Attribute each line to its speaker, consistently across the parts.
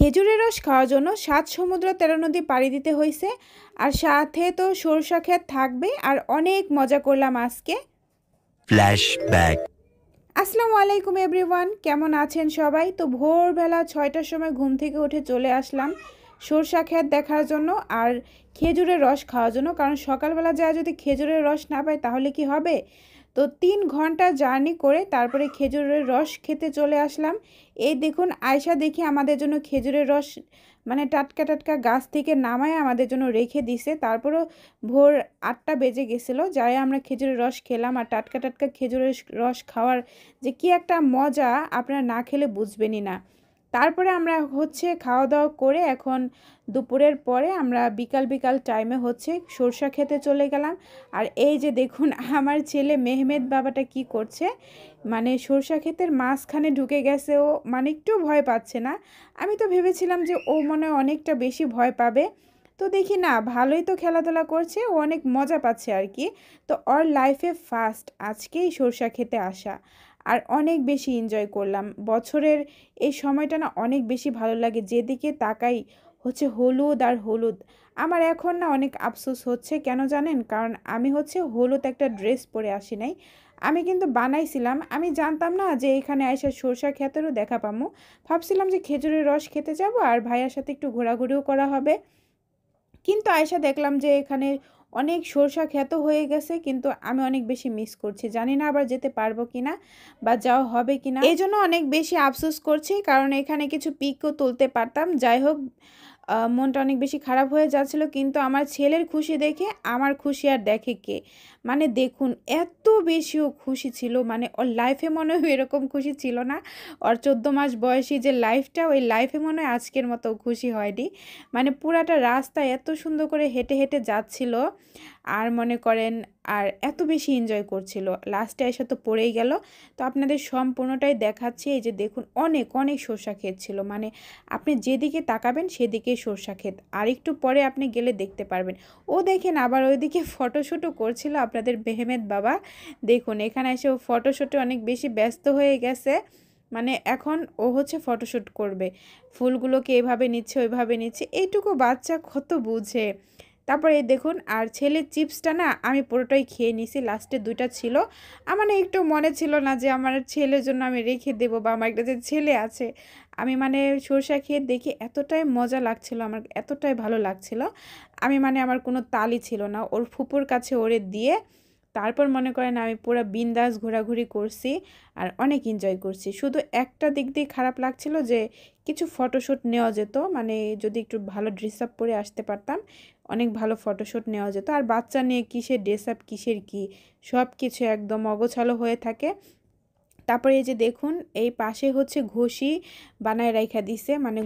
Speaker 1: খেজুরের রস খাওয়ার জন্য ৭ সমুদ্র ১৩ নদী পাড়ি দিতে হয়েছে। আর সাথে তো সরষা ক্ষেত থাকবে। আর অনেক মজা করলাম আজকে।
Speaker 2: ফ্ল্যাশব্যাক।
Speaker 1: আসসালামু আলাইকুম এভরিওয়ান, কেমন আছেন সবাই? তো ভোরবেলা ৬টার সময় ঘুম থেকে উঠে চলে আসলাম সরষা ক্ষেত দেখার জন্য আর খেজুরের রস খাওয়ার জন্য। কারণ সকালবেলা যায় যদি খেজুরের রস না পাই তাহলে কি হবে? তো ৩ ঘন্টা জার্নি করে তারপরে খেজুরের রস খেতে চলে আসলাম। এই দেখুন আয়শা দেখি আমাদের জন্য খেজুরের রস মানে টাটকা টাটকা গাছ থেকে নামায় আমাদের জন্য রেখে দিছে। তারপরও ভোর ৮টা বেজে গেছিলো, যাই আমরা খেজুরের রস খেলাম। আর টাটকা টাটকা খেজুরের রস খাওয়ার যে কি একটা মজা আপনারা না খেলে বুঝবেনই না। তারপরে আমরা খাওয়া দাওয়া করে এখন দুপুরের পরে আমরা বিকাল বিকাল টাইমে সরষা খেতে চলে গেলাম। আর এই যে দেখুন আমার ছেলে মেহমেদ বাবাটা কি করছে, মানে সরষা ক্ষেতের মাঝখানে ঢুকে গেছে। ও মানে একটু ভয় পাচ্ছে না। আমি তো ভেবেছিলাম যে ও মনে হয় অনেকটা বেশি ভয় পাবে। তো দেখি না, ভালোই তো খেলাধুলা করছে, ও অনেক মজা পাচ্ছে আর কি। তো ওর লাইফে ফার্স্ট আজকেই সরষা খেতে আসা। আর অনেক বেশি এনজয় করলাম। বছরের এই সময়টা না অনেক বেশি ভালো লাগে, যেদিকে তাকাই হলুদ আর হলুদ। আমার এখন না অনেক আফসোস হচ্ছে, কেন জানেন? কারণ আমি হলুদ একটা ড্রেস পরে আসি নাই। আমি কিন্তু বানাইছিলাম, আমি জানতাম না যে এখানে আইসা সরষা ক্ষেতেরও দেখা পামু। ভাবছিলাম যে খেজুরের রস খেতে যাব আর ভাইয়ার সাথে একটু ঘোরাঘুরিও করা হবে। কিন্তু আয়সা দেখলাম যে এখানে অনেক সরষা ক্ষেত হয়ে গেছে, কিন্তু আমি অনেক বেশি মিস করছি। জানি না আবার যেতে পারবো কিনা বা যাওয়া হবে কিনা, এই জন্য অনেক বেশি আফসোস করছি। কারণ এখানে কিছু পিকও তুলতে পারতাম। যাই হোক, মনটা অনেক বেশি খারাপ হয়ে যাচ্ছিল। কিন্তু আমার ছেলের খুশি দেখে আমার খুশি আর দেখে কে? মানে দেখুন এত বেশিও খুশি ছিল, মানে ওর লাইফে মনে হয় এরকম খুশি ছিল না। ওর 14 মাস বয়সী যে লাইফটা, ওই লাইফে মনে হয় আজকের মতো খুশি হয়নি। মানে পুরাটা রাস্তা এত সুন্দর করে হেঁটে হেঁটে যাচ্ছিল আর মনে করেন আর এত বেশি এনজয় করছিল। লাস্টে এসে তো পড়েই গেল। তো আপনাদের সম্পূর্ণটাই দেখাচ্ছি। এই যে দেখুন অনেক অনেক সরষা ক্ষেত ছিল, মানে আপনি যেদিকে তাকাবেন সেদিকেই সরষা ক্ষেত। আর একটু পরে আপনি গেলে দেখতে পারবেন। ও দেখেন আবার ওইদিকে ফটোশ্যুটও করছিল আপনাদের মেহমেদ বাবা। দেখুন এখানে এসে ও ফটোশ্যুটে অনেক বেশি ব্যস্ত হয়ে গেছে। মানে এখন ও ফটোশ্যুট করবে, ফুলগুলোকে এভাবে নিচ্ছে ওইভাবে নিচ্ছে। এইটুকু বাচ্চা কত বুঝে। তারপরে এই দেখুন, আর ছেলের চিপসটা না আমি পুরোটাই খেয়ে নিছি, লাস্টে 2টা ছিল। আমার না একটু মনে ছিল না যে আমার ছেলের জন্য আমি রেখে দেবো, বা আমার একটা যে ছেলে আছে। আমি মানে সরষা খেয়ে দেখে এতটাই মজা লাগছিল, আমার এতটাই ভালো লাগছিল। আমি মানে আমার কোনো তালই ছিল না, ওর ফুপুর কাছে ওরে দিয়ে তারপর মনে করেন আমি পুরো বিন্দাস ঘোরাঘুরি করছি আর অনেক এনজয় করছি। শুধু একটা দিক দিয়ে খারাপ লাগছিল যে কিছু ফটোশ্যুট নেওয়া যেত, মানে যদি একটু ভালো ড্রেস আপ পরে আসতে পারতাম অনেক ভালো ফটোশ্যুট নেওয়া যেত। আর বাচ্চা নিয়ে কিসের ড্রেস আপ কিসের কি, সব কিছু একদম অগোছালো হয়ে থাকে। তারপরে এই যে দেখুন এই পাশে ঘষি বানায় রাইখা দিছে, মানে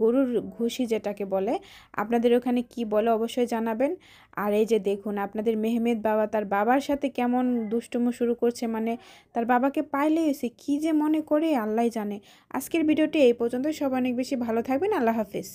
Speaker 1: গরুর ঘষি যেটাকে বলে। আপনাদের ওখানে কি বলে অবশ্যই জানাবেন। আর এই যে দেখুন আপনাদের মেহমেদ বাবা তার বাবার সাথে কেমন দুষ্টুমো শুরু করছে, মানে তার বাবাকে পাইলে এসে কি যে মনে করে আল্লাহ জানে। আজকের ভিডিওটি এই পর্যন্ত। সব অনেক বেশি ভালো থাকবেন। আল্লাহ হাফিজ।